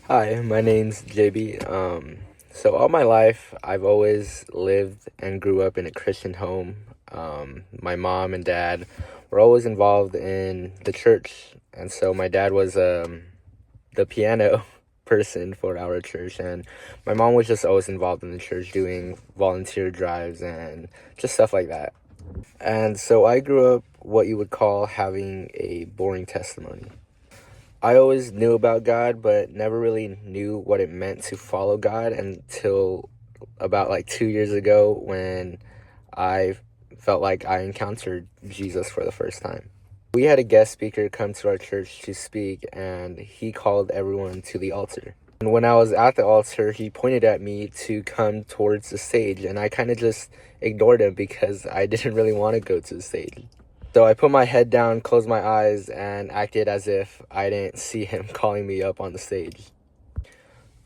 Hi, my name's Jhabie. So all my life, I've always lived and grew up in a Christian home. My mom and dad were always involved in the church, and so my dad was the piano person for our church, and my mom was just always involved in the church doing volunteer drives and just stuff like that. And so I grew up what you would call having a boring testimony. I always knew about God, but never really knew what it meant to follow God until about like 2 years ago when I felt like I encountered Jesus for the first time. We had a guest speaker come to our church to speak, and he called everyone to the altar. And when I was at the altar, he pointed at me to come towards the stage, and I kind of just ignored him because I didn't really want to go to the stage. So I put my head down, closed my eyes, and acted as if I didn't see him calling me up on the stage.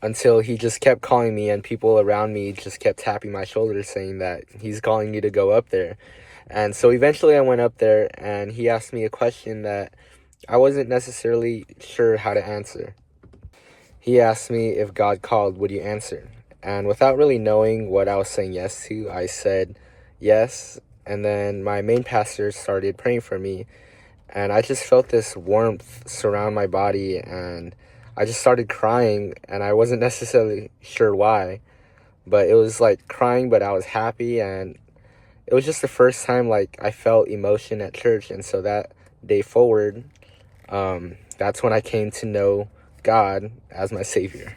Until he just kept calling me, and people around me just kept tapping my shoulder saying that he's calling you to go up there. And so eventually I went up there, and he asked me a question that I wasn't necessarily sure how to answer. He asked me, if God called, would you answer? And without really knowing what I was saying yes to, I said yes. And then my main pastor started praying for me, and I just felt this warmth surround my body, and I just started crying, and I wasn't necessarily sure why, but it was like crying, but I was happy, and it was just the first time like I felt emotion at church. And so that day forward, that's when I came to know God as my Savior.